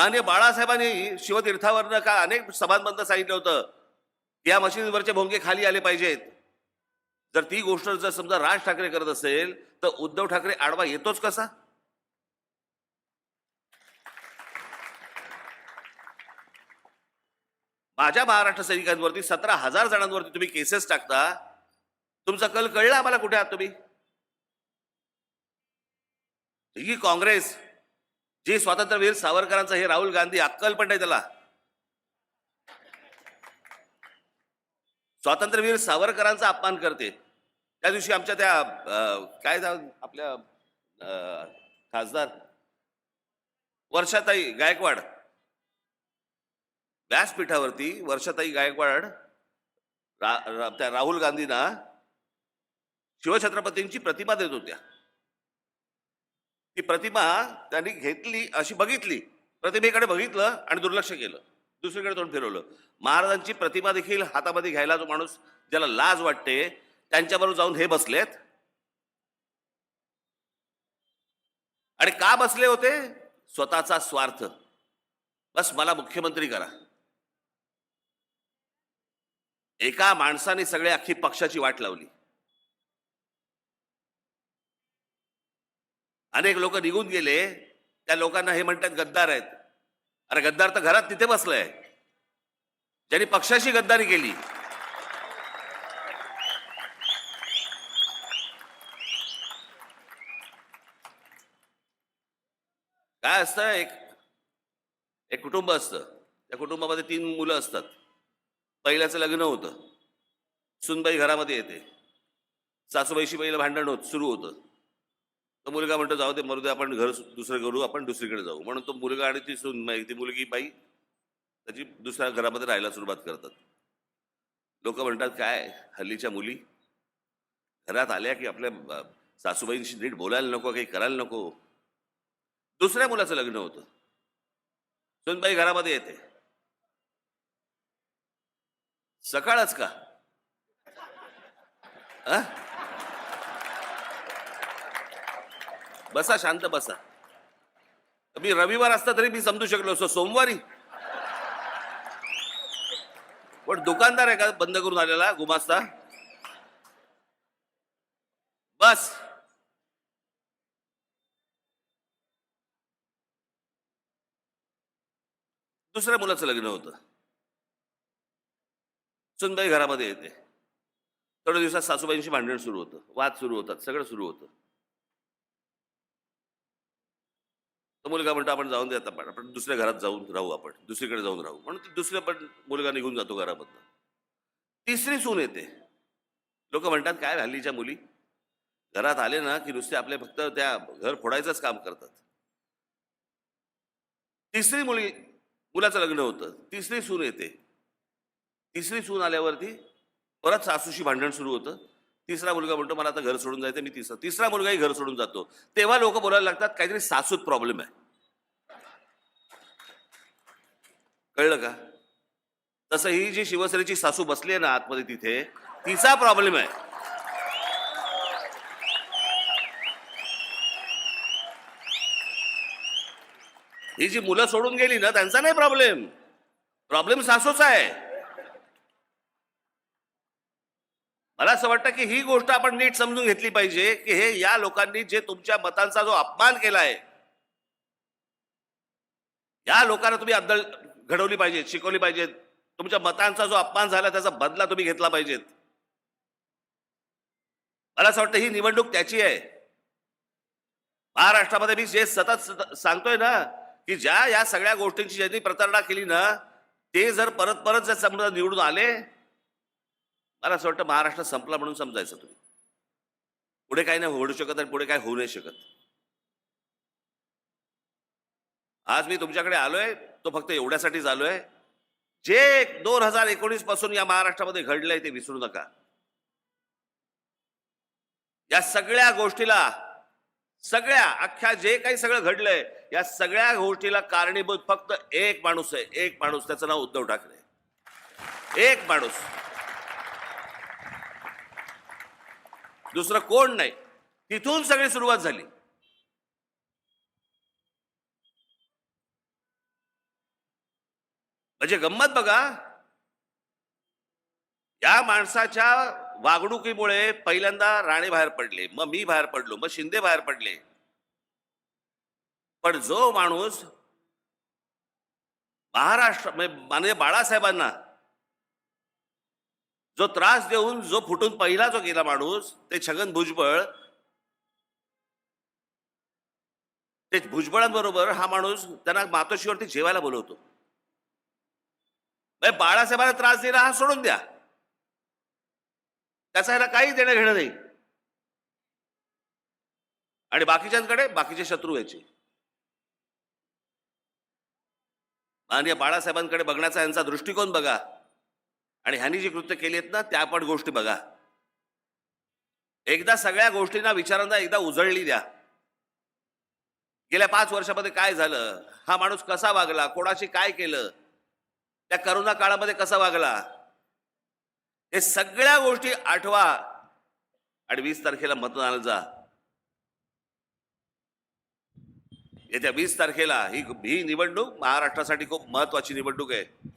माननीय बाळासाहेबांनी शिवतीर्थावरनं का अनेक सभांमधनं सांगितलं होतं की या मशिदीवरचे भोंगे खाली आले पाहिजेत. जर ती गोष्ट जर समजा राज ठाकरे करत असेल तर उद्धव ठाकरे आडवा येतोच कसा? माझ्या महाराष्ट्र सैनिकांवरती 17,000 जणांवरती तुम्ही केसेस टाकता. तुमचा कल कळला आम्हाला कुठे आहात तुम्ही? ही काँग्रेस, जे स्वातंत्र्यवीर सावरकरांचा, हे राहुल गांधी, अक्कल पण नाही त्याला. स्वातंत्र्यवीर सावरकरांचा अपमान करते. त्या दिवशी आमच्या त्या आपल्या खासदार वर्षाताई गायकवाड, व्यासपीठावरती वर्षाताई गायकवाड त्या राहुल गांधींना शिवछत्रपतींची प्रतिमा देत होत्या. ती प्रतिमा त्यांनी घेतली, अशी बघितली, प्रतिमेकडे बघितलं आणि दुर्लक्ष केलं, दुसरीकडे तोंड फिरवलं. महाराजांची प्रतिमा देखील हातामध्ये घ्यायला जो माणूस, ज्याला लाज वाटते, त्यांच्याबरोबर जाऊन हे बसलेत. आणि का बसले होते? स्वतःचा स्वार्थ. बस मला मुख्यमंत्री करा. एका माणसाने सगळे अख्खी पक्षाची वाट लावली. अनेक लोक निघून गेले. त्या लोकांना हे म्हणतात गद्दार आहेत. अरे गद्दार तर घरात तिथे बसलाय, ज्यांनी पक्षाशी गद्दारी केली. काय असतं, एक एक कुटुंब असतं. त्या कुटुंबामध्ये 3 मुलं असतात. पहिल्याचं लग्न होतं, सुनबाई घरामध्ये येते, सासूबाईशी पहिलं भांडण सुरू होतं. तो मुलगा म्हणतो जाऊ दे, मरू दे, आपण घर दुसरं करू, आपण दुसरीकडे जाऊ. म्हणून तो मुलगा आणि ती सूनबाई, ती मुलगी बाई त्याची दुसऱ्या घरामध्ये राहायला सुरुवात करतात. लोक म्हणतात काय हल्लीच्या मुली घरात आल्या की आपल्या सासूबाईंशी नीट बोलायला नको, काही करायला नको. दुसऱ्या मुलाचं लग्न होतं. सुनबाई घरामध्ये येते. सकाळच का? बसा, शांत बसा. मी रविवार असता तरी मी समजू शकलो असतो, सोमवारी पण दुकानदार आहे का बंद करून आलेला गुमास्ता? बस. दुसऱ्या मुलाचं लग्न होतं. सुनबाई घरामध्ये येते. थोड्या दिवसात सासूबाईंशी भांडण सुरू होतं, वाद सुरू होतात, सगळं सुरू होतं. तो मुलगा म्हणतो आपण जाऊन दे, आता आपण दुसऱ्या घरात जाऊन राहू, आपण दुसरीकडे जाऊन राहू. म्हणून दुसऱ्या पण मुलगा निघून जातो घरामधनं. तिसरी सून येते. लोक म्हणतात काय हल्लीच्या मुली घरात आले ना की नुसते आपले फक्त त्या घर फोडायचंच काम करतात. तिसरी मुलाचं लग्न होतं. तिसरी सून येते. तिसरी सून आल्यावरती परत सासूशी भांडण सुरू होतं. तिसरा मुलगा म्हणतो मला आता घर सोडून जायचं, मी तिसरा मुलगाही घर सोडून जातो. तेव्हा लोक बोलायला लागतात काहीतरी सासूत प्रॉब्लेम आहे. कळलं का? तसं ही जी शिवसेनेची सासू बसली आहे ना आतमध्ये, तिथे तिचा प्रॉब्लेम आहे. ही जी मुलं सोडून गेली ना, त्यांचा नाही प्रॉब्लेम, प्रॉब्लेम सासूचा आहे. मला असं वाटतं की ही गोष्ट आपण नीट समजून घेतली पाहिजे की हे या लोकांनी जे तुमच्या मतांचा जो अपमान केलाय, या लोकांना तुम्ही अद्दल घडवली पाहिजे, शिकवली पाहिजे. तुमच्या मतांचा जो अपमान झाला त्याचा बदला तुम्ही घेतला पाहिजेत. मला असं वाटतं ही निवडणूक त्याची आहे. महाराष्ट्रामध्ये मी जे सतत सांगतोय ना की ज्या या सगळ्या गोष्टींची ज्यांनी प्रतारणा केली ना, ते जर परत परत जर समजा निवडून आले, मला असं वाटतं महाराष्ट्र संपला म्हणून समजायचं तुम्ही. पुढे काही नाही होऊ शकत आणि पुढे काय होऊ नाही शकत. आज मी तुमच्याकडे आलोय तो फक्त एवढ्यासाठीच आलोय, जे 2019 पासून या महाराष्ट्रामध्ये घडलंय ते विसरू नका. या सगळ्या गोष्टीला, सगळ्या अख्ख्या जे काही सगळं घडलंय, या सगळ्या गोष्टीला कारणीभूत फक्त एक माणूस आहे, एक माणूस. त्याचं नाव उद्धव ठाकरे. एक माणूस, दुसरं कोण नाही. तिथून सगळी सुरुवात झाली. म्हणजे गंमत बघा, या माणसाच्या वागणुकीमुळे पहिल्यांदा राणे बाहेर पडले, मग मी बाहेर पडलो, मग शिंदे बाहेर पडले. पण जो माणूस महाराष्ट्र म्हणजे माननीय बाळासाहेबांना जो त्रास देऊन जो फुटून पहिला जो गेला माणूस, ते छगन भुजबळ, ते भुजबळांबरोबर हा माणूस त्यांना मातोश्रीवरती जेवायला बोलवतो. म्हणजे बाळासाहेबांना त्रास दिला हा सोडून द्या, त्याचा ह्याला काही देणं घेणं नाही. आणि बाकीच्यांकडे बाकीचे शत्रू व्हायचे. माननीय बाळासाहेबांकडे बघण्याचा यांचा दृष्टिकोन बघा, आणि ह्यांनी जी कृत्य केली आहेत ना त्या पण गोष्टी बघा. एकदा सगळ्या गोष्टींना विचारांना एकदा उजळली द्या. गेल्या 5 वर्षामध्ये काय झालं, हा माणूस कसा वागला, कोणाशी काय केलं, त्या करोना काळामध्ये कसा वागला, हे सगळ्या गोष्टी आठवा आणि 20 तारखेला मतदानाला जा. येत्या 20 तारखेला ही ही निवडणूक महाराष्ट्रासाठी खूप महत्वाची निवडणूक आहे.